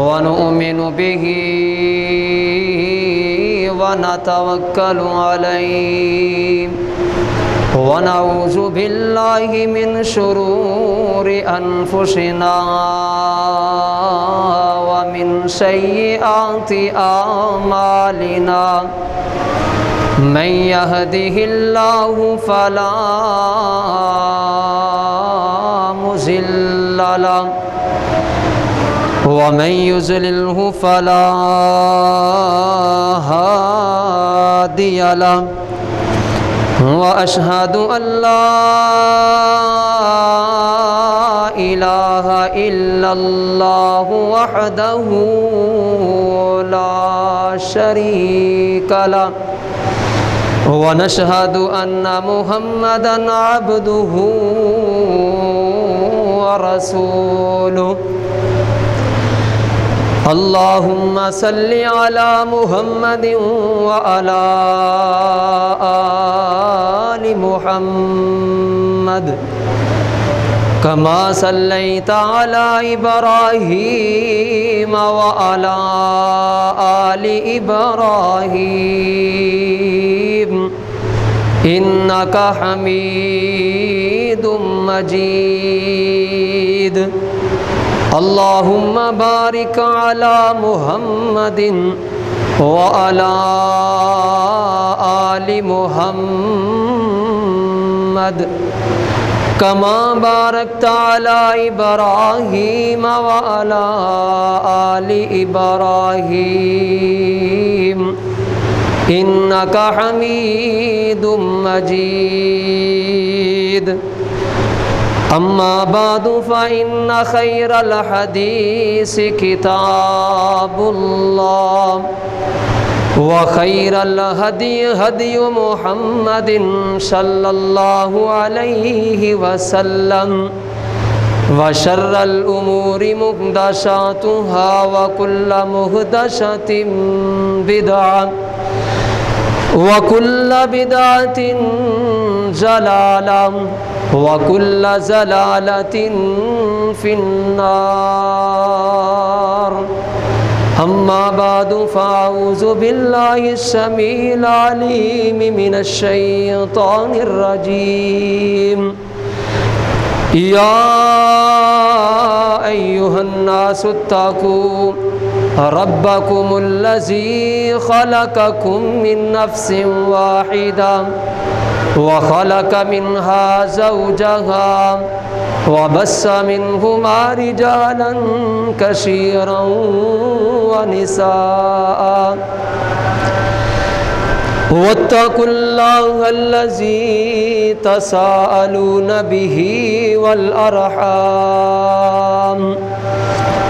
ونؤمن به ونتوكل عليه ونعوذ بالله من شرور أنفسنا ومن سيئات أعمالنا من يهده الله فلا مضل له ومن يضلله فلا هادي له وأشهد أن لا إله إلا الله وحده لا شريك له ونشهد أن محمدًا عبده ورسوله اللهم صل على محمد وعلى آل محمد كما صليت على إبراهيم وعلى آل إبراهيم إنك حميد مجيد اللهم بارك على محمد وعلى آل محمد كما باركت على إبراهيم وعلى آل إبراهيم إنك حميد مجيد أما بعد فإن خير الحديث كتاب الله وخير الهدي هدي محمد صلى الله عليه وسلم وشر الأمور محدثاتها وكل محدثة بدعة وكل بدعة ضلالة وكل ضلالة في النار أما بعد فأعوذ بالله السميع العليم من الشيطان الرجيم يا أيها الناس اتقوا ربكم الذي خلقكم من نفس واحدة وخلق منها زوجها وبث منهما رجالا كثيرا ونساء واتقوا الله الذي تساءلون به والأرحام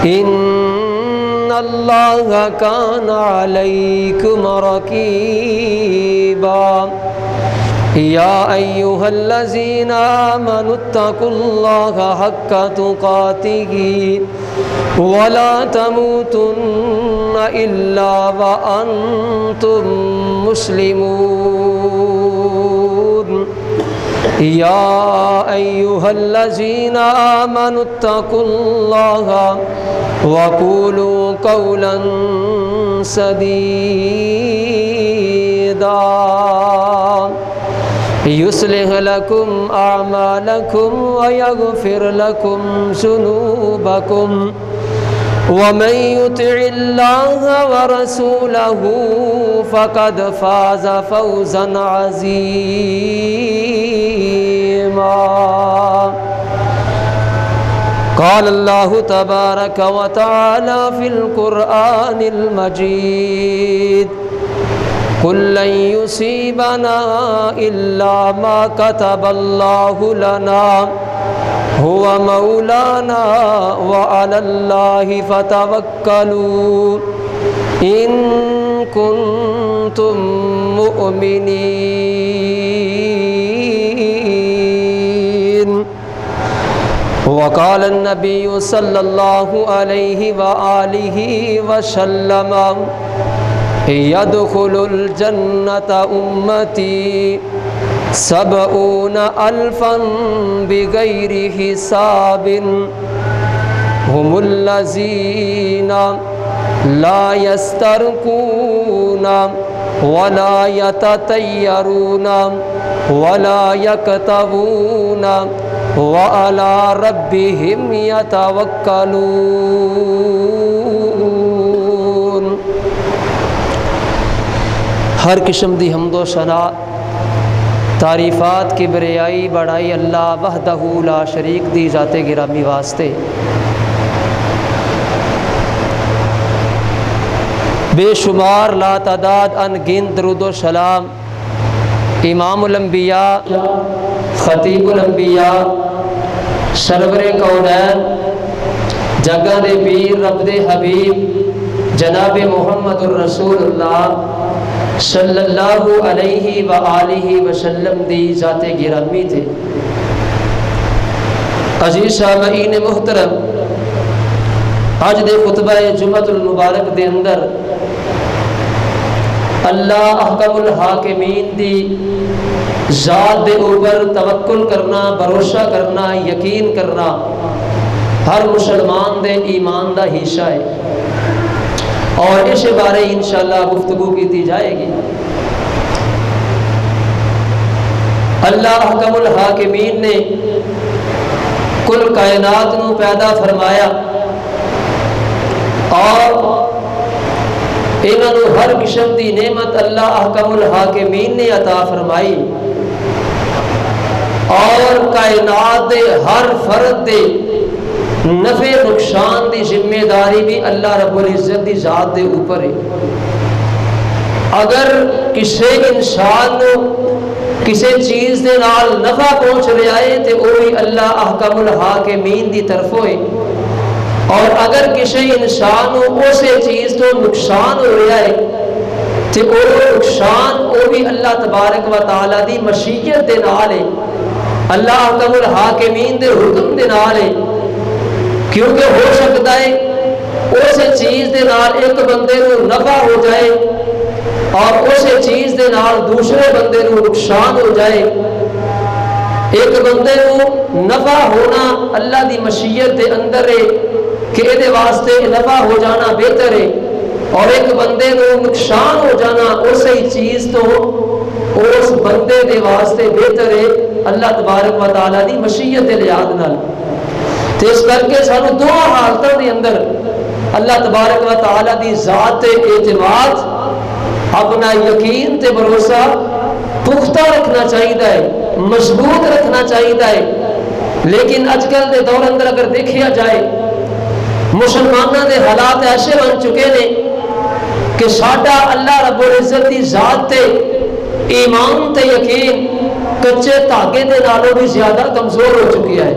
إن الله كان عليكم رقيبا يا أيها الذين آمنوا اتقوا الله حق تقاته ولا تموتن إلا وأنتم مسلمون يا أيها الذين آمنوا اتقوا الله وقولوا قولا سديدا يصلح لكم أعمالكم ويغفر لكم ذنوبكم ومن يطع الله ورسوله فقد فاز فوزا عظيما قال الله تبارك وتعالى في القرآن المجيد قل لن يصيبنا إلا ما كتب الله لنا هو مولانا وعلى الله فتوكلوا إن كنتم مؤمنين وقال النبي صلى الله عليه وآله وسلم يدخل الجنة أمتي 70,000 بغير حساب هم الذين لا يسترقون ولا يتطيرون ولا يكتوون وعلى ربهم يتوكلون۔ ہر قسم دی حمد و ثنا تعریفات کی بریائی بڑائی اللہ وحدہ لا شریک دی ذات گرامی واسطے۔ بے شمار لا تعداد ان گنت درود و سلام امام الانبیاء خطیب الانبیاء سرور کونین جگہ دے پیر رب دے حبیب جناب محمد الرسول اللہ صلی اللہ علیہ وآلہ وسلم دی ذات گرامی تھے۔ عزیز سامعین محترم، آج دے خطبہ جمعۃ المبارک دے اندر اللہ احکم الحاکمین دی ذات دے اوپر توکل کرنا، بھروسہ کرنا، یقین کرنا ہر مسلمان دے ایمان دا حصہ ہے، اور اس بارے انشاءاللہ گفتگو کی جائے گی۔ اللہ احکم الحاکمین نے کل کائنات نو پیدا فرمایا اور انہوں ہر قسم دی نعمت اللہ احکم الحاکمین نے عطا فرمائی، اور کائنات دے ہر فرد دے نفع نقصان دی ذمہ داری بھی اللہ رب العزت دی ذات دے اوپر ہے۔ اگر کسی انسان نو کسی چیز دے نال نفع پہنچ رہا ہے تو وہی اللہ احکم الحاکمین دی طرف ہوئے، اور اگر کسی انسان نو اسے چیز تو نقصان ہو رہا ہے تو وہ نقصان وہ بھی اللہ تبارک و تعالی دی مشیت دے نال ہے، اللہ احکم الحاکمین دے حکم دے نال ہے، کیونکہ ہو سکتا ہے اسے چیز دے نال ایک بندے نو نفع ہو جائے اور اسے چیز دے نال دوسرے بندے نو نقصان ہو جائے۔ ایک بندے نو نفع ہونا اللہ دی مشیت دے اندر ہے کہ یہ واسطے نفع ہو جانا بہتر ہے، اور ایک بندے نو نقصان ہو جانا اسی چیز تو اس بندے دے واسطے بہتر ہے اللہ تبارک و تعالی دی مشیت دے لحاظ نال۔ تو اس کر کے سانو دو حالتوں دے اندر اللہ تبارک و تعالی دی ذات تے اعتماد، اپنا یقین تے بھروسہ پختہ رکھنا چاہیے، مضبوط رکھنا چاہیے۔ لیکن اج کل دے دور اندر اگر دیکھیا جائے مسلمانوں دے حالات ایسے بن چکے نے کہ ساڈا اللہ رب العزت دی ذات تے ایمان تے یقین کچے دھاگے دے نالوں بھی زیادہ کمزور ہو چکی ہے۔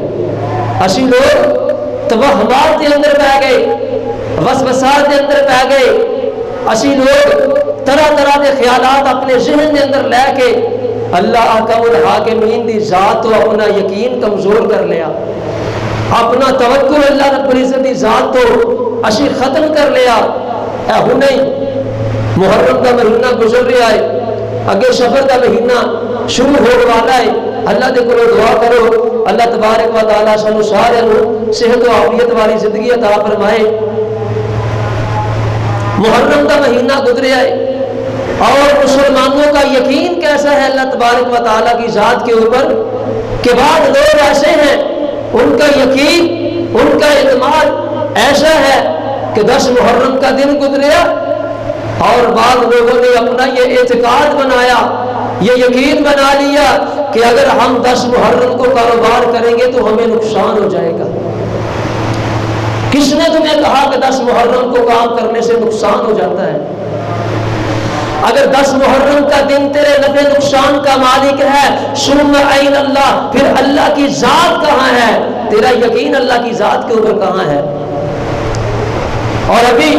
اسی لوگ توہمات دے اندر پہ گئے، وسوسات دے اندر پہ گئے، اسی لوگ طرح طرح دے خیالات اپنے ذہن دے اندر لے کے اللہ احکم الحاکمین دی ذات تو اپنا یقین کمزور کر لیا، اپنا توکل اللہ رب العزت دی ذات تو اسی ختم کر لیا۔ اے ہو نہیں محرم کا مہینہ گزر رہا ہے، اگے سفر کا مہینہ شروع ہونے والا ہے، اللہ دے کولوں دعا کرو اللہ تبارک و تعالی سانو سارے صحت و عافیت والی زندگی عطا فرمائے۔ محرم کا مہینہ گزریا ہے اور مسلمانوں کا یقین کیسا ہے اللہ تبارک و تعالی کی ذات کے اوپر کہ بعض لوگ ایسے ہیں ان کا یقین، ان کا اعتماد ایسا ہے کہ 10 محرم کا دن گزریا اور بعض لوگوں نے اپنا یہ اعتقاد بنایا، یہ یقین بنا لیا کہ اگر ہم 10 محرم کو کاروبار کریں گے تو ہمیں نقصان ہو جائے گا۔ کس نے تمہیں کہا کہ 10 محرم کو کام کرنے سے نقصان ہو جاتا ہے؟ اگر 10 محرم کا دن تیرے نفع نقصان کا مالک ہے، ثم عین اللہ، پھر اللہ کی ذات کہاں ہے؟ تیرا یقین اللہ کی ذات کے اوپر کہاں ہے؟ اور ابھی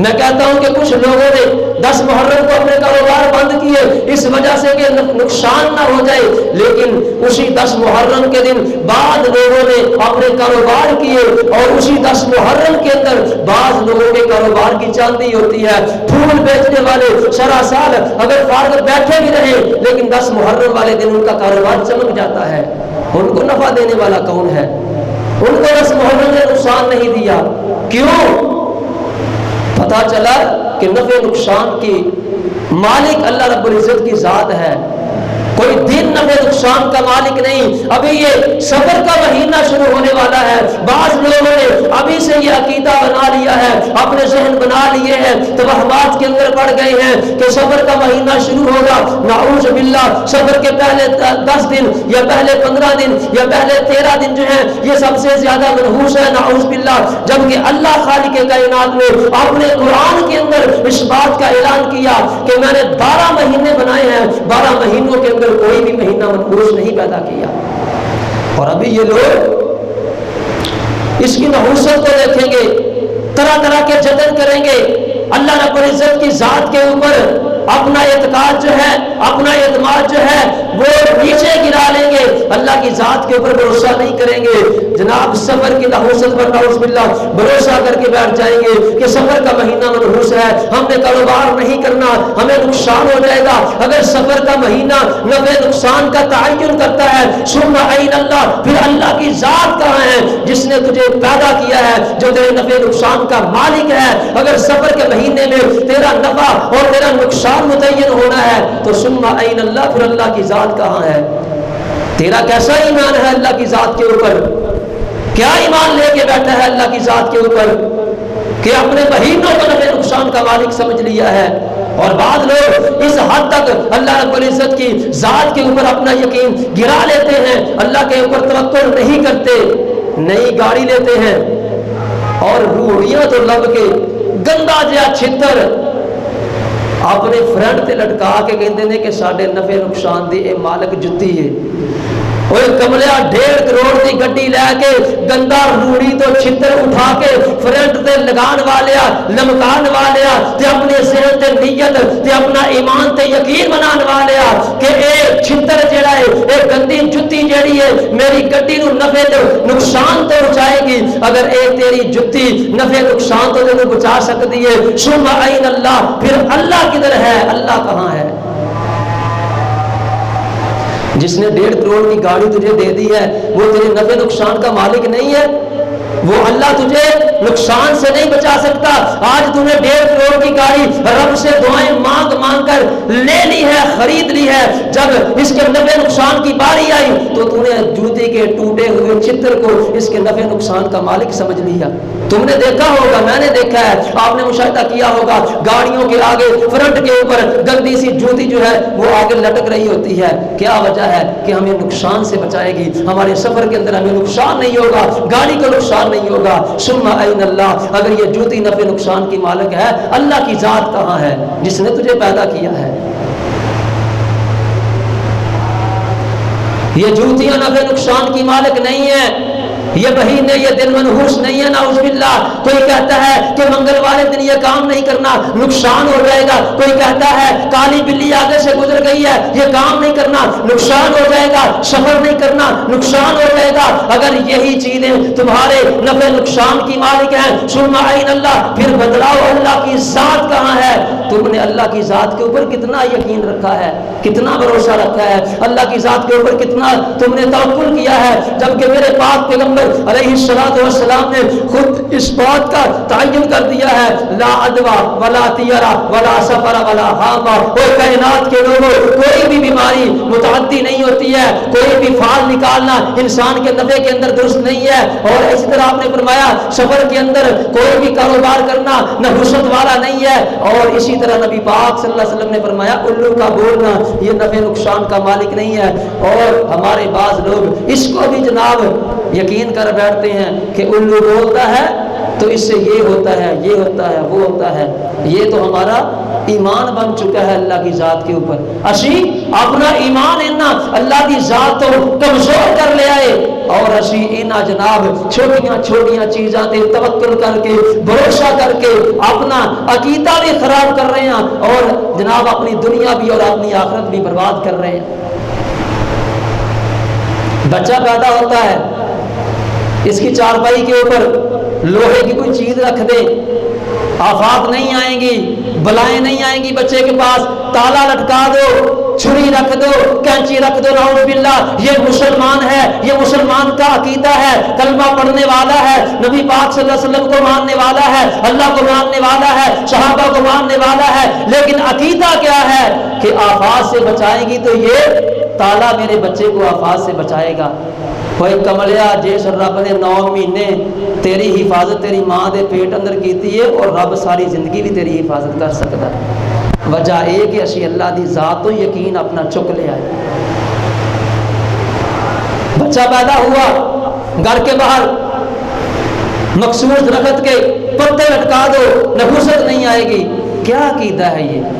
میں کہتا ہوں کہ کچھ لوگوں نے 10 محرم کو اپنے کاروبار بند کیے اس وجہ سے کہ نقصان نہ ہو جائے، لیکن اسی 10 محرم کے دن بعض لوگوں نے اپنے کاروبار کیے، اور اسی 10 محرم کے اندر بعض لوگوں کے کاروبار کی چاندی ہوتی ہے۔ پھول بیچنے والے سارا سال اگر فارغ بیٹھے بھی رہے لیکن 10 محرم والے دن ان کا کاروبار چمک جاتا ہے۔ ان کو نفع دینے والا کون ہے؟ ان کو رس محرم نے نقصان نہیں دیا. کیوں؟ پتا چلا کہ نفع نقصان کی مالک اللہ رب العزت کی ذات ہے، کوئی دن نفع نقصان کا مالک نہیں. ابھی یہ سفر کا مہینہ شروع ہونے والا ہے، بعض لوگوں نے ابھی سے یہ عقیدہ بنا لیا ہے، اپنے ذہن بنا لیے ہیں، توہمات کے اندر پڑ گئے ہیں کہ سفر کا مہینہ شروع ہوگا، نعوذ باللہ سفر کے پہلے 10 دن یا پہلے 15 دن یا پہلے 13 دن جو ہیں یہ سب سے زیادہ منحوس ہے، نعوذ باللہ. جبکہ اللہ خالق کائنات نے اپنے قرآن کے اندر اس بات کا اعلان کیا کہ میں نے 12 مہینے بنائے ہیں، 12 مہینوں کے اندر کوئی بھی مہینہ منحوس نہیں پیدا کیا. اور ابھی یہ لوگ اس کی نحوست کو دیکھیں گے، طرح طرح کے جتن کریں گے، اللہ رب العزت کی ذات کے اوپر اپنا اعتقاد جو ہے، اپنا اعتماد جو ہے وہ نیچے گرا لیں گے، اللہ کی ذات کے اوپر بھروسہ نہیں کریں گے. جناب سفر کی نحوست پر نعوذ باللہ بھروسہ کر کے بیٹھ جائیں گے کہ سفر کا مہینہ منحوس ہے، ہم نے کاروبار نہیں کرنا، ہمیں نقصان ہو جائے گا. اگر سفر کا مہینہ نفع نقصان کا تعین کرتا ہے، ثم این اللہ، پھر اللہ کی ذات کہاں ہے جس نے تجھے پیدا کیا ہے، جو تیرے نفع نقصان کا مالک ہے. اگر سفر کے مہینے میں تیرا نفع اور تیرا نقصان متعین ہونا ہے تو ثم این اللہ، پھر اللہ کی ذات کہاں ہے؟ تیرا کیسا ایمان ہے اللہ کی ذات کے اوپر؟ کیا ایمان لے کے بیٹھا ہے اللہ کی ذات کے اوپر کہ اپنے مہینوں کو نفع نقصان کا مالک سمجھ لیا ہے؟ اور بعض لوگ اس حد تک اللہ رب العزت کی ذات کے اوپر اپنا یقین گرا لیتے ہیں، اللہ کے اوپر توکل نہیں کرتے، نئی گاڑی لیتے ہیں اور روڑیاں تو لب کے گندا جہا چھتر اپنے فرنٹ تے لٹکا کے کہندے نے کہ ساڈے نفع نقصان دی اے مالک جتی ہے. اوے کملیا 1.5 کروڑ دی گڈی لے کے گندا روڑی تو چھتر اٹھا کے فرنٹ تے لگان والیا لمکان والیا تے اپنے ذہن تے نیت تے اپنا ایمان تے یقین بنان والیا کہ اے چھتر جڑا ہے، اے گندی جتی جڑی ہے میری گڈی نو نفع تے نقصان تے پہنچائے گی. اگر اے تیری جتی نفع نقصان تو تینوں بچا سکتی ہے، ثم این اللہ، پھر اللہ کدھر ہے؟ اللہ کہاں ہے؟ جس نے 1.5 کروڑ کی گاڑی تجھے دے دی ہے وہ تیرے نفع نقصان کا مالک نہیں ہے؟ وہ اللہ تجھے نقصان سے نہیں بچا سکتا؟ آج تم نے 1.5 کروڑ کی گاڑی رب سے دعائیں مانگ مانگ کر لے لی ہے، خرید لی ہے، جب اس کے نفع نقصان کی باری آئی تو تم نے جوتے کے ٹوٹے ہوئے چھتر کو اس کے نفع نقصان کا مالک سمجھ لیا. تم نے دیکھا ہوگا، میں نے دیکھا ہے، آپ نے مشاہدہ کیا ہوگا، گاڑیوں کے آگے فرنٹ کے اوپر گندی سی جوتی جو ہے وہ آگے لٹک رہی ہوتی ہے. کیا وجہ ہے؟ کہ ہمیں نقصان سے بچائے گی، ہمارے سفر کے اندر ہمیں نقصان نہیں ہوگا، گاڑی کو نقصان نہیں ہوگا. ثم این اللہ، اگر یہ جوتی نفع نقصان کی مالک ہے، اللہ کی ذات کہاں ہے جس نے تجھے پیدا کیا ہے؟ یہ جوتیاں نفع نقصان کی مالک نہیں ہے، یہ مہینے یہ دن منحوس نہیں ہے. نعوذ باللہ کوئی کہتا ہے کہ منگل والے دن یہ کام نہیں کرنا نقصان ہو جائے گا، کوئی کہتا ہے کالی بلی آگے سے گزر گئی ہے یہ کام نہیں کرنا نقصان ہو جائے گا، سفر نہیں کرنا نقصان ہو جائے گا. اگر یہی چیزیں تمہارے نفع نقصان کی مالک ہیں، ثم این اللہ، پھر بتلاؤ اللہ کی ذات کہاں ہے؟ تم نے اللہ کی ذات کے اوپر کتنا یقین رکھا ہے، کتنا بھروسہ رکھا ہے، اللہ کی ذات کے اوپر کتنا تم نے توکل کیا ہے؟ جبکہ میرے پاک پیغمبر علیہ السلام نے خود اس بات کا تعین کر دیا ہے، لا ادوا ولا طیرا ولا سفر ولا حاما، اور کائنات کے لوگوں کوئی بھی بیماری متعدی نہیں ہوتی ہے، کوئی بھی فعال نکالنا انسان کے نفع کے اندر درست نہیں ہے. اور اس طرح آپ نے فرمایا سفر کے اندر کوئی بھی کاروبار کرنا نحوست والا نہیں ہے. اور اسی طرح نبی پاک صلی اللہ علیہ وسلم نے فرمایا الو کا بولنا یہ نفع نقصان کا مالک نہیں ہے. اور ہمارے بعض لوگ اس کو بھی جناب یقین کر بیٹھتے ہیں کہ الو بولتا ہے تو اس سے یہ ہوتا ہے، یہ ہوتا ہے، وہ ہوتا ہے. یہ تو ہمارا ایمان بن چکا ہے اللہ کی ذات کے اوپر. اسی اپنا ایمان اننا اللہ کی ذات تو کمزور کر لے آئے اور اسی اننا جناب چھوٹیاں چھوٹیاں چیزاں تے توکل کر کے بھروسہ کر کے اپنا عقیدہ بھی خراب کر رہے ہیں اور جناب اپنی دنیا بھی اور اپنی آخرت بھی برباد کر رہے ہیں. بچہ پیدا ہوتا ہے، اس کی چارپائی کے اوپر لوہے کی کوئی چیز رکھ دے، آفات نہیں آئیں گی، بلائیں نہیں آئیں گی. بچے کے پاس تالا لٹکا دو، چھری رکھ دو, کینچی رکھ دو, نعوذ باللہ, یہ مسلمان ہے, یہ مسلمان کا عقیدہ ہے, کلمہ پڑھنے والا ہے, نبی پاک صلی اللہ علیہ وسلم کو ماننے والا ہے, اللہ کو ماننے والا ہے, صحابہ کو ماننے والا ہے, لیکن عقیدہ کیا ہے کہ آفات سے بچائے گی تو یہ تالا میرے بچے کو آفات سے بچائے گا. کوئی کملیا جس رب نے 9 مہینے تیری حفاظت تیری ماں دے پیٹ اندر کیتی ہے, اور رب ساری زندگی بھی تیری حفاظت کر سکتا ہے. وجہ یہ کہ اسی اللہ دی ذات تو یقین اپنا چک لیا ہے. بچہ پیدا ہوا, گھر کے باہر مخصوص درخت کے پتے لٹکا دو, نحوست نہیں آئے گی. کیا عقیدہ ہے یہ؟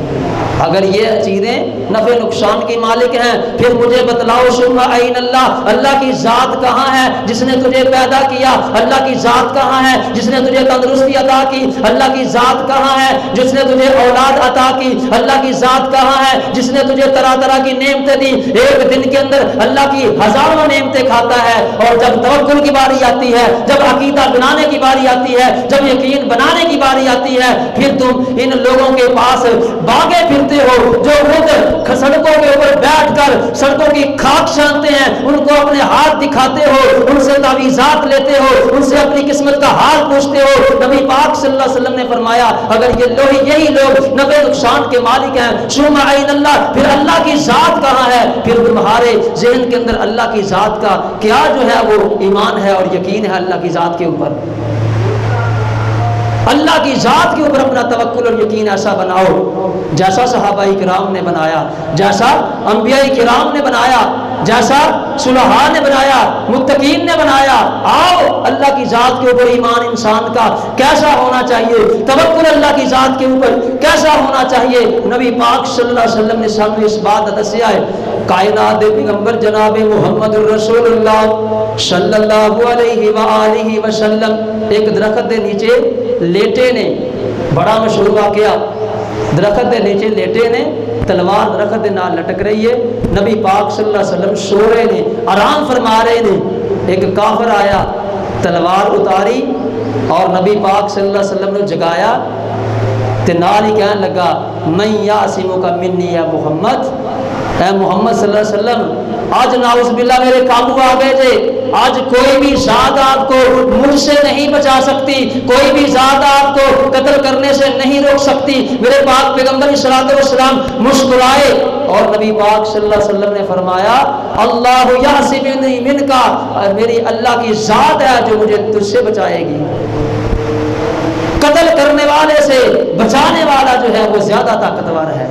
اگر یہ چیزیں نفع نقصان کی مالک ہیں, پھر مجھے بتلاؤ ثم این اللہ, اللہ کی ذات کہاں ہے جس نے تجھے پیدا کیا؟ اللہ کی ذات کہاں ہے جس نے تجھے تندرستی عطا کی؟ اللہ کی ذات کہاں ہے جس نے تجھے اولاد عطا کی؟ اللہ کی ذات کہاں ہے جس نے تجھے طرح طرح کی نعمتیں دی؟ ایک دن کے اندر اللہ کی ہزاروں نعمتیں کھاتا ہے, اور جب توکل کی باری آتی ہے, جب عقیدہ بنانے کی باری آتی ہے, جب یقین بنانے کی باری آتی ہے, پھر تم ان لوگوں کے پاس باغے پھرتے ہو جو خود سڑکوں کے اوپر بیٹھ کر سڑکوں کی خاک چھانتے ہیں, ان کو اپنے ہاتھ دکھاتے ہو, ان سے تعویذات لیتے ہو, ان سے اپنی قسمت کا حال پوچھتے ہو. نبی پاک صلی اللہ علیہ وسلم نے فرمایا اگر یہی لوگ نفع نقصان کے مالک ہیں, ثم عین اللہ, پھر اللہ کی ذات کہاں ہے؟ پھر تمہارے ذہن کے اندر اللہ کی ذات کا کیا جو ہے وہ ایمان ہے اور یقین ہے اللہ کی ذات کے اوپر. اللہ کی ذات کے اوپر اپنا توکل اور یقین ایسا بناؤ جیسا صحابہ کرام نے بنایا, جیسا انبیاء کرام نے بنایا, جیسا صلحاء نے بنایا, متقین نے بنایا. آؤ اللہ کی ذات کے اوپر ایمان انسان کا کیسا ہونا چاہیے, توکل اللہ کی ذات کے اوپر کیسا ہونا چاہیے. نبی پاک صلی اللہ علیہ وسلم نے سامنے اس بات دسیا ہے. کائنات پیغمبر جناب محمد الرسول اللہ صلی اللہ علیہ وآلہ وسلم ایک درخت دے نیچے لیٹے نے, بڑا مشہور واقعہ, درخت دے نیچے لیٹے نے, تلوار درخت دے نال لٹک رہی ہے, نبی پاک صلی اللہ علیہ وسلم سو رہے نے, آرام فرما رہے نے. ایک کافر آیا, تلوار اتاری اور نبی پاک صلی اللہ علیہ وسلم نے جگایا, تے نال ہی کہنے لگا من یعصمک منی یا محمد, اے محمد صلی اللہ علیہ وسلم آج ناؤذ باللہ میرے قابو آ گئے تھے, آج کوئی بھی ذات آپ کو مجھ سے نہیں بچا سکتی, کوئی بھی ذات آپ کو قتل کرنے سے نہیں روک سکتی. میرے پاک پیغمبر صلی اللہ علیہ وسلم مسکرائے اور نبی پاک صلی اللہ علیہ وسلم نے فرمایا اللہ یعصمنی منک, میری اللہ کی ذات ہے جو مجھے تجھ سے بچائے گی. قتل کرنے والے سے بچانے والا جو ہے وہ زیادہ طاقتور ہے,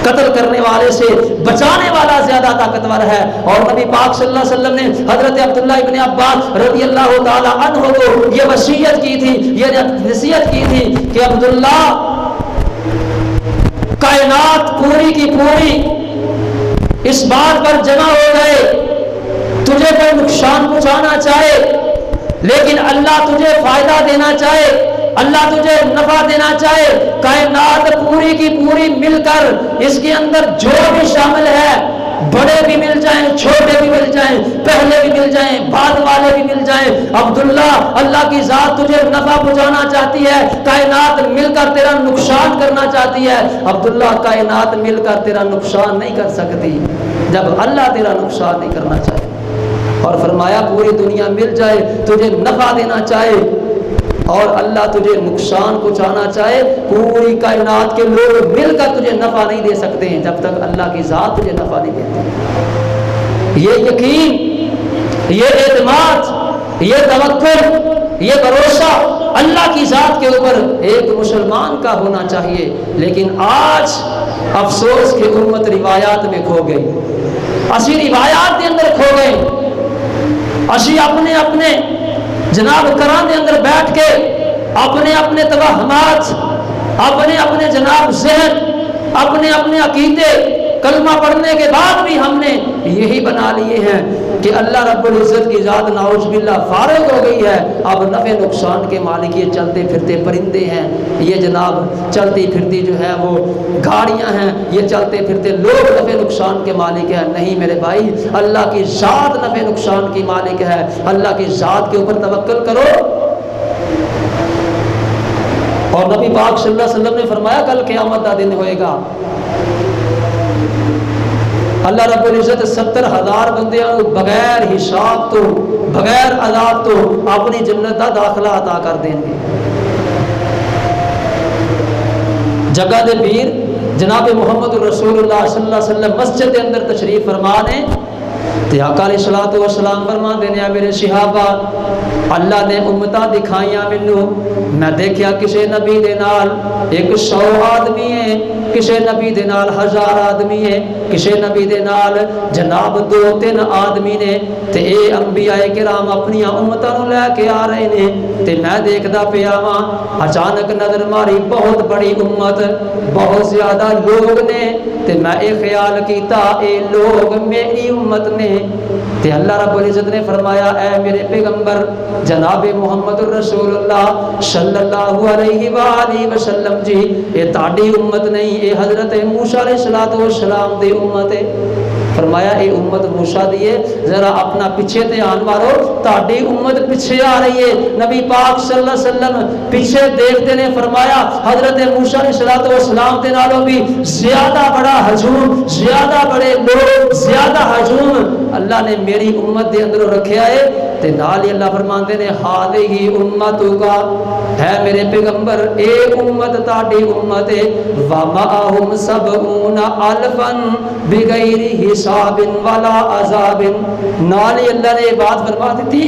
قتل کرنے والے سے بچانے والا زیادہ طاقتور ہے. اور نبی پاک صلی اللہ علیہ وسلم نے حضرت عبداللہ ابن عباس رضی اللہ تعالی عنہ کو یہ وصیت کی تھی, یہ نصیحت کی تھی کہ عبداللہ کائنات پوری کی پوری اس بات پر جمع ہو گئے تجھے کوئی نقصان پہنچانا چاہے, لیکن اللہ تجھے فائدہ دینا چاہے, اللہ تجھے نفع دینا چاہے, کائنات پوری کی پوری مل کر اس کے اندر جو بھی شامل ہے, بڑے بھی مل جائیں, چھوٹے بھی مل جائیں, پہلے بھی مل جائیں, بعد والے بھی مل جائیں, عبداللہ اللہ کی ذات تجھے نفع پہنچانا چاہتی ہے, کائنات مل کر تیرا نقصان کرنا چاہتی ہے. عبداللہ کائنات مل کر تیرا نقصان نہیں کر سکتی جب اللہ تیرا نقصان نہیں کرنا چاہے. اور فرمایا پوری دنیا مل جائے تجھے نفع دینا چاہے اور اللہ تجھے نقصان پہنچانا چاہے, پوری کائنات کے لوگ مل کر تجھے نفع نہیں دے سکتے ہیں جب تک اللہ کی ذات تجھے نفع نہیں دیتی. یہ یقین, یہ اعتماد, یہ توکل, یہ بھروسہ اللہ کی ذات کے اوپر ایک مسلمان کا ہونا چاہیے. لیکن آج افسوس کہ امت روایات میں کھو گئی, اسی روایات کے اندر کھو گئے, اسی اپنے جناب کران دے اندر بیٹھ کے اپنے اپنے توہمات, اپنے جناب ذہن, اپنے عقیدے کلمہ پڑھنے کے بعد بھی ہم نے یہی بنا لیے ہیں کہ اللہ رب العزت کی ذات نعوذ باللہ فارغ ہو گئی ہے. اب نفع نقصان کے مالک یہ چلتے پھرتے پرندے ہیں, یہ جناب چلتی پھرتی جو ہے وہ گاڑیاں ہیں, یہ چلتے پھرتے لوگ نفع نقصان کے مالک ہیں. نہیں میرے بھائی, اللہ کی ذات نفع نقصان کی مالک ہے. اللہ کی ذات کے اوپر توکل کرو. اور نبی پاک صلی اللہ علیہ وسلم نے فرمایا کل قیامت کا دن ہوئے گا, اللہ رب العزت 70,000 بندیاں بغیر حساب تو بغیر عذاب تو اپنی جنت دا داخلہ عطا کر دیں گے۔ جگہ دے پیر جناب محمد رسول اللہ صلی اللہ علیہ وسلم مسجد کے اندر تشریف فرما نے تے آقا علیہ الصلوۃ والسلام فرما دینے میرے صحابہ اللہ نے امتاں دکھائیاں مینوں، میں دیکھیا کسے نبی دے نال 100 آدمی ہے، کسے نبی دے نال 1000 آدمی ہے، کسے نبی دے نال جناب 2-3 آدمی نے، تے اے انبیاء کرام اپنی امتاں نوں لے کے آ رہے نے، تے میں دیکھدا پیا واں اچانک نظر ماری بہت بڑی امت، بہت زیادہ لوگ نے، تے میں اے خیال کیتا اے لوگ میری امت نے، تے اللہ رب العزت نے فرمایا اے میرے پیغمبر جناب محمد رسول اللہ صلی اللہ علیہ وآلہ وسلم جی اے تاڑی امت نہیں، اے حضرت موسیٰ علیہ السلام دی امت ہے۔ فرمایا اے امت موسیٰ دی ہے، ذرا اپنا پیچھے دھیان مارو، تاڑی امت پیچھے آ رہی ہے۔ نبی پاک صلی اللہ علیہ وسلم پیچھے دیکھتے نے فرمایا حضرت موسیٰ علیہ السلام دے نالوں بھی زیادہ بڑا ہجوم، زیادہ بڑے لوگ، زیادہ ہجوم اللہ نے میری امت دے اندر رکھیا ہے، تے نال ہی اللہ فرماندے نے ہادی امتو کا ہے میرے پیغمبر اے امت تاڑی امت ہے، وَمَعَهُمْ سَبْعُونَ أَلْفًا بِغَيْرِ حساب ولا عذاب، نال ہی اللہ نے یہ بات فرما دی تھی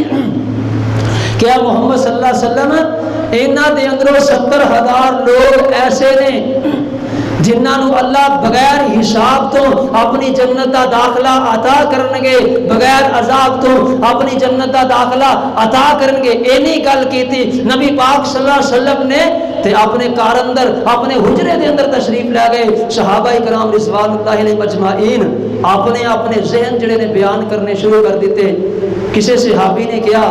کیا محمد صلی اللہ علیہ وسلم انہاں دے اندروں 70,000 لوگ ایسے نے جنہاں نو اللہ بغیر حساب تو اپنی جنت دا داخلہ عطا کرنگے، بغیر عذاب تو اپنی جنت دا داخلہ عطا کرنگے۔ اینی گل کیتی نبی پاک صلی اللہ علیہ وسلم نے تے اپنے کار اندر اپنے حجرے دے اندر تشریف لے گئے، صحابہ کرام رضوان اللہ علیہ مجمعین اپنے ذہن جڑے نے بیان کرنے شروع کر دیتے۔ کسی صحابی نے کیا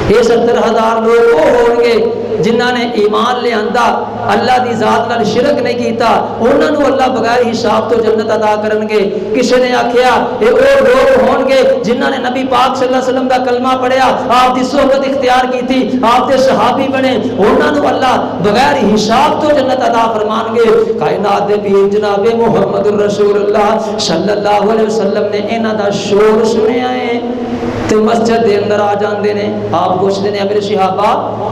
یہ 70,000 لوگ وہ ہونگے جنہاں نے ایمان لے آندا اللہ دی ذات نال شرک نہیں کیتا، انہاں نو اللہ بغیر حساب تو جنت عطا کرنگے۔ کسی نے آکھیا اے او لوگ ہونگے جنہاں نے نبی پاک صلی اللہ علیہ وسلم دا کلمہ پڑھیا، آپ دی صحبت اختیار کی تھی، آپ دے صحابی بنے، انہاں نو اللہ بغیر حساب تو جنت عطا فرمانگے۔ کائنات دے پیر جناب محمد رسول اللہ صلی اللہ علیہ وسلم نے انہاں دا شور سنیا ہے تے مسجد دے اندر آ جاندے نے، آپ پوچھتے ہیں میرے صحابہ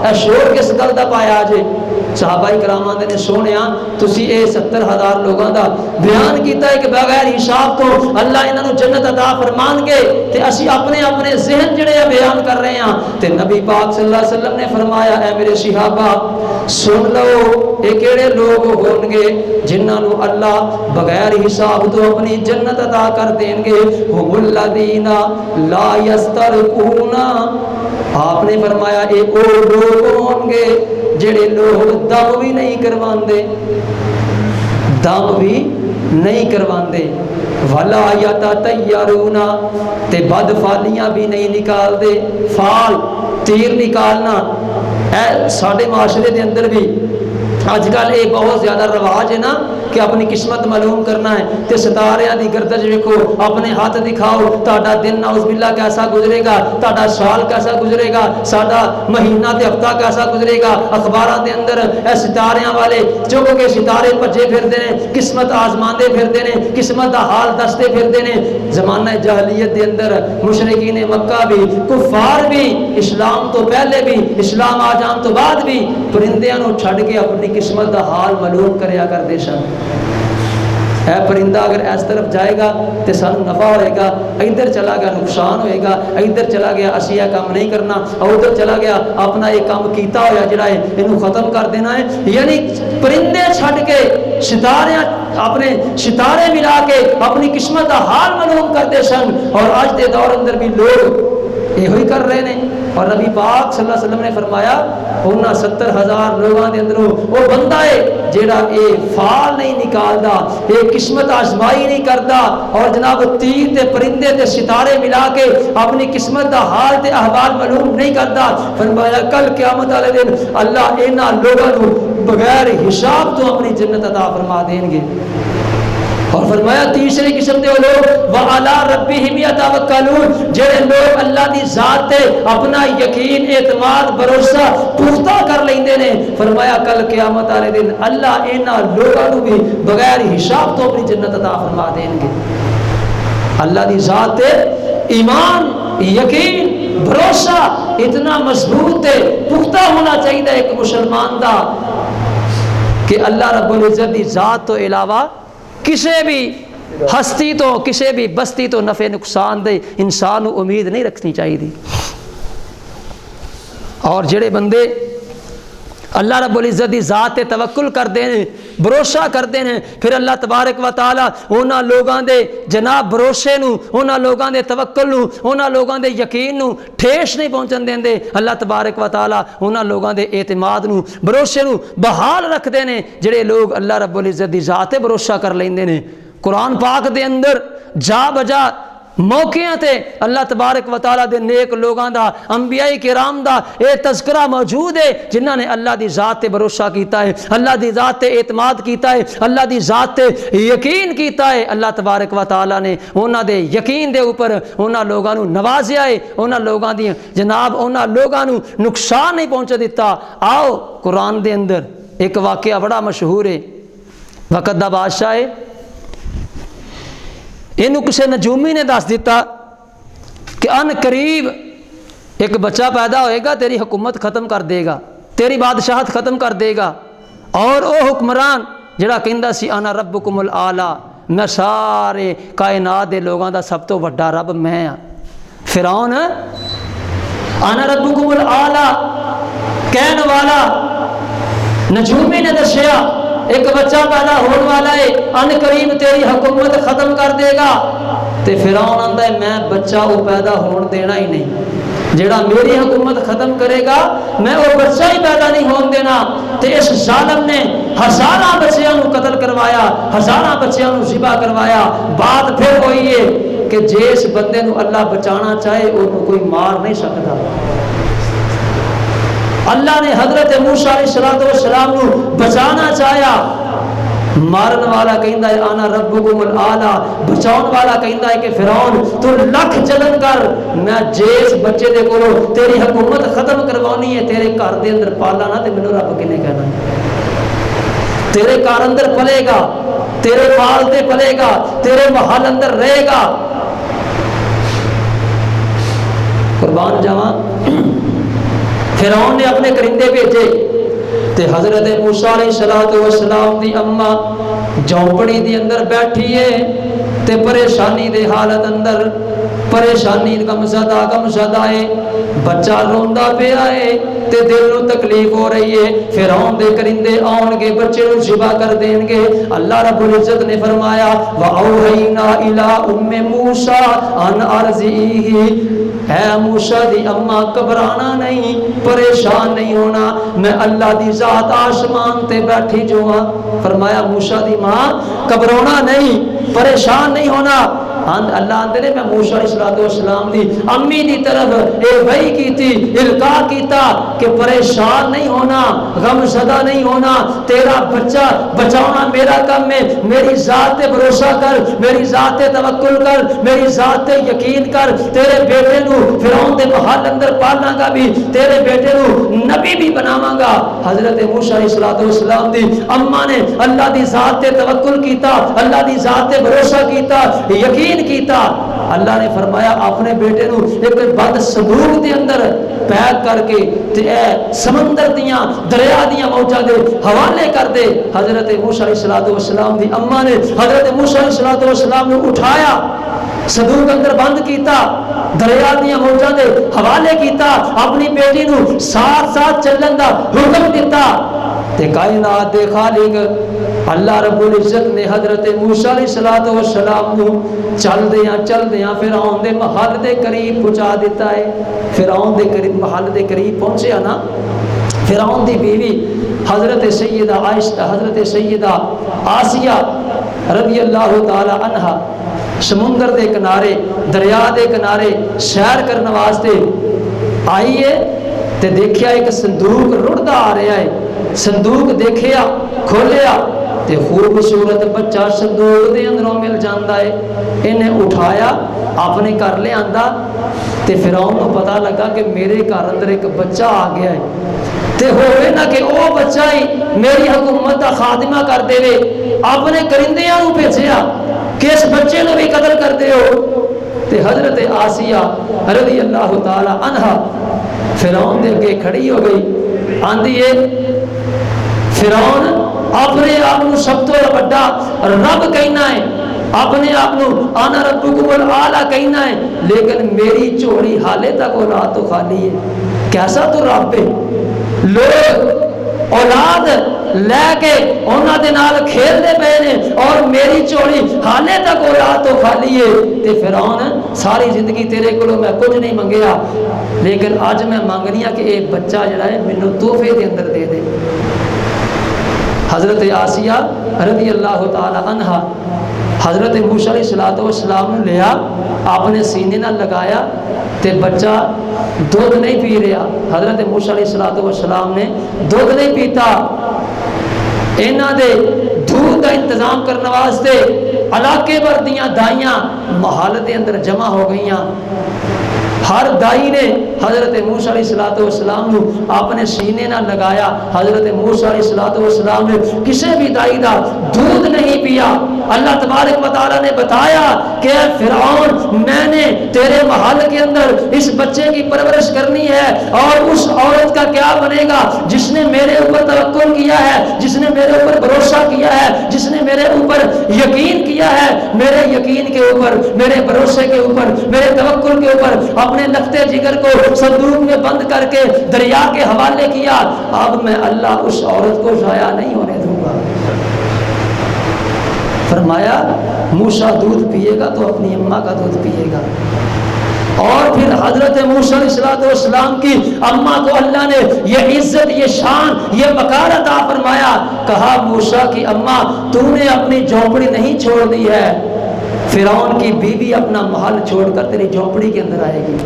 اے شور کس گل دا پایا جے؟ صحابہ کرام آندے نے سونیا تسی اے 70,000 لوگاں دا بیان کیتا ہے کہ بغیر حساب تو اللہ انہاں نو جنت عطا فرمان گے، تے اسی اپنے ذہن جڑے بیان کر رہے ہیں، تے نبی پاک صلی اللہ علیہ وسلم نے فرمایا اے میرے صحابہ سن لو اے کیڑے لوگ ہونگے جنہاں نو اللہ بغیر حساب تو اپنی جنت عطا کر دیں گے، ہم الذین لا یسترقون، آپ نے فرمایا اے او لوگ ہونگے جڑے لوگ دم بھی نہیں کرواندے، دم بھی نہیں کرواندے، ولا یتطیرون تے بد فالیاں بھی نہیں نکال دے، فال تیر نکالنا اے ساڑھے معاشرے دے اندر بھی آج کل یہ بہت زیادہ رواج ہے نا کہ اپنی قسمت معلوم کرنا ہے، تے ستاریاں دی گردش ویکھو، اپنے ہاتھ دکھاؤ، تہاڈا دن نعوذ باللہ کیسا گزرے گا، تہاڈا سال کیسا گزرے گا، ساڈا مہینہ تے ہفتہ کیسا گزرے گا۔ اخباراں دے اندر اے ستاریاں والے چک کے ستارے بھجے پھردے نے، قسمت آزماندے پھردے نے، قسمت دا حال دستے پھردے نے۔ زمانہ جاہلیت دے اندر مشرکین مکہ بھی، کفار بھی، اسلام تو پہلے بھی، اسلام آ جان تو بعد بھی پرندیاں نو چھڈ کے اپنی قسمت دا حال معلوم کریا کردے سن۔ اے پرندہ اگر اس طرف جائے گا تو سانو نفع ہوئے گا، ادھر چلا گیا نقصان ہوئے گا، ادھر چلا گیا اسی یہ کام نہیں کرنا، اور ادھر چلا گیا اپنا یہ کام کیتا ہوا جڑا ہے انہوں ختم کر دینا ہے۔ یعنی پرندے چھڈ کے ستارے اپنے ستارے ملا کے اپنی قسمت کا حال معلوم کرتے سن، اور آج دے دور اندر بھی لوگ یہ ہوئی کر رہے ہیں۔ اور نبی پاک صلی اللہ علیہ وسلم نے فرمایا انہاں 70,000 لوگاں دے اندروں وہ بندہ ہے جیڑا اے فال نہیں نکالدا، اے قسمت آزمائی نہیں کردا، اور جناب تیر تے پرندے تے ستارے ملا کے اپنی قسمت دا حال تے احوال معلوم نہیں کردا۔ فرمایا کل قیامت والے دن اللہ انہاں لوگاں نو بغیر حساب تو اپنی جنت عطا فرما دیں گے۔ اور فرمایا تیسری قسم دے لوگ وعلی ربہم یتوکلون، جڑے لوگ اللہ دی ذات تے اپنا یقین اعتماد بھروسہ پختہ کر لیندے نے، فرمایا کل قیامت والے دن اللہ انہاں لوگاں نو بھی بغیر حساب تو اپنی جنت عطا فرما دیں گے۔ اللہ دی ذات تے ایمان یقین بھروسہ اتنا مضبوط تے پختہ ہونا چاہیے ایک مسلمان دا کہ اللہ رب العزت دی ذات تو علاوہ کسی بھی ہستی تو کسی بھی بستی تو نفع نقصان دے انسان کو امید نہیں رکھنی چاہیے۔ اور جڑے بندے اللہ رب العزت دی ذات تے توکل کردے ہیں، بھروسہ کردے ہیں، پھر اللہ تبارک و تعالی انہاں لوگاں دے جناب بھروسے نو، انہاں لوگاں دے توکل نو، انہاں لوگاں دے یقین نو ٹھیس نہیں پہنچن دیندے۔ اللہ تبارک و تعالی انہاں لوگاں دے اعتماد نو بھروسے نو بحال رکھ دے نے جڑے لوگ اللہ رب العزت دی ذات تے بھروسہ کر لیندے نے۔ قرآن پاک دے اندر جا بجا موقعوں تے اللہ تبارک و تعالیٰ دے نیک لوگاں دا انبیاء کرام دا اے تذکرہ موجود ہے جنہاں نے اللہ دی ذات تے بھروسہ کیتا ہے، اللہ دی ذات تے اعتماد کیتا ہے، اللہ دی ذات تے یقین کیتا ہے۔ اللہ تبارک و تعالیٰ نے انہاں دے یقین دے اوپر انہاں لوگاں نو نوازیا ہے، انہاں لوگاں دی جناب انہاں لوگاں نو نقصان نہیں پہنچ دیتا۔ آؤ قرآن دے اندر ایک واقعہ بڑا مشہور ہے، وقت دا بادشاہ ہے، اینو کسی نجومی نے دس دیتا کہ ان قریب ایک بچہ پیدا ہوئے گا، تیری حکومت ختم کر دے گا، تیری بادشاہت ختم کر دے گا۔ اور او حکمران جڑا کہندا سی انا ربکم الاعلی، میں سارے کائنات دے لوگاں دا سب تو بڑا رب میں ہاں۔ فرعون انا ربکم الاعلی کہن والا نجومی نے دسیا ایک بچہ پیدا ہونے والا ہے، ان قریب تیری حکومت ختم کر دے گا۔ تے فرعون آندا ہے میں بچہ وہ پیدا ہون دینا ہی نہیں، جڑا میری حکومت ختم کرے گا میں وہ بچہ ہی پیدا نہیں ہون دینا۔ تے اس ظالم نے ہزاراں بچیاں نو قتل کروایا، ہزاراں بچیاں نو ذبح کروایا۔ بات پھر ہوئی ہے کہ جس بندے نو اللہ بچانا چاہے انہوں کوئی مار نہیں سکتا۔ اللہ نے حضرت موسیٰ علیہ السلام نو بچانا چاہیا، مارن والا کہندا ہے انا ربکم الاعلی، بچاؤن والا کہندا ہے کہ فرعون تو لکھ جلن کر، میں جس بچے دے کولو تیری حکومت ختم کروانی ہے تیرے گھر دے اندر پالا نہ تے مینوں رب کنے کہنا ہے؟ تیرے گھر اندر پلے گا، تیرے مال تے پلے گا، تیرے محل اندر رہے گا۔ قربان جاواں فرعون نے اپنے کرندے بھیجے تے حضرت موسیٰ علیہ السلام دی اماں جھونپڑی دی اندر بیٹھی ہے تے پریشانی دے حالت اندر، پریشانی غم زدہ ہے، بچہ روندا پیا ہے تے دل نو تکلیف ہو رہی ہے۔ فرعون دے کرندے آن گے بچے نو ذبح کر دین گے۔ اللہ رب العزت نے فرمایا وَأَوْحَيْنَا إِلَىٰ أُمِّ مُوسَىٰ أَنْ أَرْضِعِيهِ، اے موسیٰ دی اماں گھبرانا نہیں، پریشان نہیں ہونا، میں اللہ دی ذات آسمان تے بیٹھی جو ہاں۔ فرمایا موسیٰ دی ماں گھبرانا نہیں، پریشان نہیں ہونا۔ اللہ آندے نے میں موسیٰ علیہ السلام دی امی دی طرف اے وحی کی تھی، القاء کیتا کہ پریشان نہیں ہونا، غم زدہ نہیں ہونا، تیرا بچہ بچاؤنا میرا کم ہے، میری ذات تے بھروسہ کر، میری ذات تے توکل کر، میری ذات تے یقین کر۔ تیرے بیٹے نو فرعون دے محل اندر پالنا گا بھی، تیرے بیٹے نو نبی بھی بناواں گا۔ حضرت موسیٰ علیہ السلام دی اماں نے اللہ دی ذات تے توکل کیتا، اللہ دی ذات تے بھروسہ کیتا، یقین کیتا۔ اللہ نے فرمایا اپنے بیٹے نو ایک بد صندوق دے اندر پیک کر کے تے اے سمندر دیاں دریا دیاں موجاں دے حوالے کر دے۔ حضرت موسیٰ علیہ السلام دی اماں نے حضرت موسیٰ علیہ السلام نو اٹھایا، صندوق اندر بند کیتا، دریا دیاں موجاں دے حوالے کیتا، اپنی بیٹی نو ساتھ ساتھ چلن دا حکم دیتا۔ تے کائنات دے خالق اللہ رب العزت نے حضرت موسیٰ علیہ السلام نو چل دیاں فرعون دے محل دے قریب پہنچا دیتا ہے۔ فرعون دے قریب محل دے قریب پہنچیا نا، فرعون دی بیوی حضرت سیدہ عائشہ، حضرت سیدہ آسیہ رضی اللہ تعالی عنہا سمندر دے کنارے، دریا دے کنارے سیر کرنے واسطے آئی ہے تے دیکھیا ایک صندوق رڑدا آ رہا ہے۔ صندوق دیکھیا، کھولیا تے خوبصورت بچہ صندوق دے اندروں مل جاندا ہے. انہیں اٹھایا اپنے گھر لے آندا تے فرعون کو پتہ لگا کہ میرے گھر اندر ایک بچہ آ گیا ہے تے ہوئے نہ کہ وہ بچہ ہی میری حکومت کا خاتمہ کر دے وے. اپنے کرندیاں نوں بھیجیا کہ اس بچے نوں بھی قتل کر دیو. تے حضرت آسیہ رضی اللہ تعالی عنہا فرعون دے اگے کھڑی ہو گئی. آندی ہے فرعون اپنے آپ کو سب تو بڑا رب کہنا ہے, اپنے آپ کو انا ربکم الاعلی کہنا ہے, لیکن میری چوڑی حالے تک اولاد تو خالی ہے. کیسا تو رب ہے؟ لوگ اولاد لے کے انہاں دے نال کھیلدے پے نے اور میری چوڑی حالے تک اولاد تو خالی ہے. تے فرعون ساری زندگی تیرے کولوں میں کچھ نہیں منگیا, لیکن اج میں منگنی ہاں کہ اے بچہ جڑا ہے مینوں تحفے دے اندر دے دے. حضرت آسیہ رضی اللہ تعالی عنہا حضرت موسیٰ علیہ السلام نے لیا اپنے سینے نہ لگایا تے بچہ دودھ نہیں پی رہا. حضرت موسیٰ علیہ السلام نے دودھ نہیں پیتا. انہاں دے دودھ کا انتظام کرنے واسطے علاقے بھر دیاں دائیاں محل دے اندر جمع ہو گئیاں. ہر دائی نے حضرت موسیٰ علیہ السلام نے اپنے سینے نہ لگایا. حضرت موسیٰ علیہ السلام نے کسی بھی دائی دا دودھ نہیں پیا. اللہ تبارک و تعالیٰ نے بتایا کہ اے فرعون میں نے تیرے محل کے اندر اس بچے کی پرورش کرنی ہے, اور اس عورت کا کیا بنے گا جس نے میرے اوپر توکل کیا ہے, جس نے میرے اوپر بھروسہ کیا ہے, جس نے میرے اوپر یقین کیا ہے. میرے یقین کے اوپر, میرے بھروسے کے اوپر, میرے توکل کے اوپر اپنے لختے جگر کو صندوق میں بند کر کے دریا کے حوالے کیا. اب میں اللہ اس عورت کو ضائع نہیں ہونے دوں گا. فرمایا موسیٰ دودھ پیے گا تو اپنی اماں کا دودھ پیے گا. اور پھر حضرت موسیٰ علیہ السلام کی اماں کو اللہ نے یہ عزت, یہ شان, یہ وقار عطا فرمایا. کہا موسیٰ کی اماں تو نے اپنی جھونپڑی نہیں چھوڑ دی ہے, فرعون کی بیوی اپنا محل چھوڑ کر تیری جھونپڑی کے اندر آئے گی.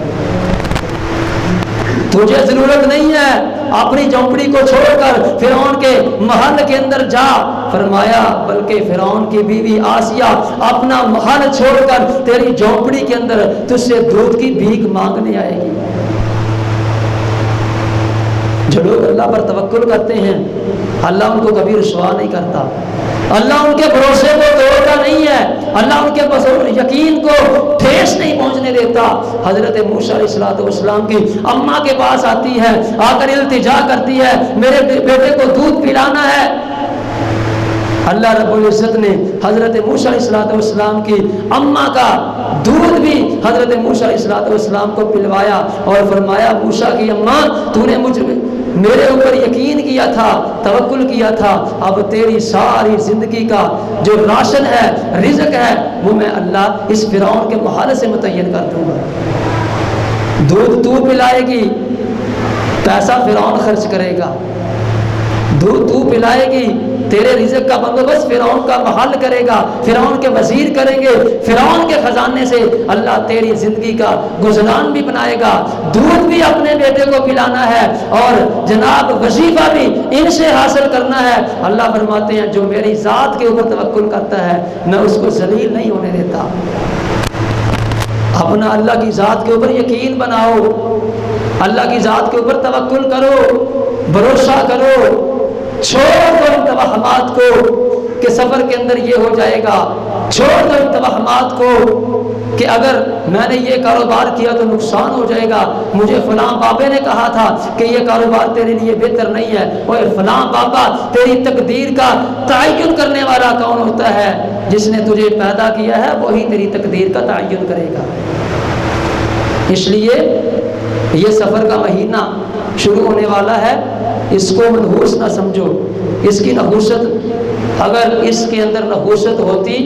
تجھے ضرورت نہیں ہے اپنی جھونپڑی کو چھوڑ کر فرعون کے محل کے اندر جا. فرمایا بلکہ فرعون کی بیوی آسیہ اپنا محل چھوڑ کر تیری جھونپڑی کے اندر تجھ سے دودھ کی بھیک مانگنے آئے گی. جو لوگ اللہ پر توکل کرتے ہیں اللہ ان کو کبھی رسوا نہیں کرتا. اللہ ان کے بھروسے کو توڑتا نہیں ہے, اللہ ان کے یقین کو ٹھیس نہیں پہنچنے دیتا. حضرت موسیٰ علیہ السلام کی اماں کے پاس آتی ہے, آ کر التجا کرتی ہے میرے بیٹے کو دودھ پلانا ہے. اللہ رب العزت نے حضرت موسیٰ علیہ السلام کی اماں کا دودھ بھی حضرت موسیٰ علیہ السلام کو پلوایا اور فرمایا موسیٰ کی اماں تو نے میرے اوپر یقین کیا تھا, توکل کیا تھا, اب تیری ساری زندگی کا جو راشن ہے, رزق ہے, وہ میں اللہ اس فرعون کے محل سے متعین کر دوں گا. دودھ تو پلائے گی, پیسہ فرعون خرچ کرے گا. دودھ تو پلائے گی, تیرے رزق کا بندوبست فرعون کا محل کرے گا, فرعون کے وزیر کریں گے, فرعون کے خزانے سے اللہ تیری زندگی کا گزران بھی بنائے گا. دودھ بھی اپنے بیٹے کو پلانا ہے اور جناب وظیفہ بھی ان سے حاصل کرنا ہے. اللہ فرماتے ہیں جو میری ذات کے اوپر توکل کرتا ہے میں اس کو ذلیل نہیں ہونے دیتا. اپنا اللہ کی ذات کے اوپر یقین بناؤ, اللہ کی ذات کے اوپر توکل کرو, بھروسہ کرو. چھوڑ دو ان توہمات کو کہ سفر کے اندر یہ ہو جائے گا, چھوڑ دو ان توہمات کو کہ اگر میں نے یہ کاروبار کیا تو نقصان ہو جائے گا, مجھے فلاں بابے نے کہا تھا کہ یہ کاروبار تیرے لیے بہتر نہیں ہے. اوے فلاں بابا, تیری تقدیر کا تعین کرنے والا کون ہوتا ہے؟ جس نے تجھے پیدا کیا ہے وہی تیری تقدیر کا تعین کرے گا. اس لیے یہ سفر کا مہینہ شروع ہونے والا ہے, اس کو منحوس نہ سمجھو. اس کی نحوست, اگر اس کے اندر نحوست ہوتی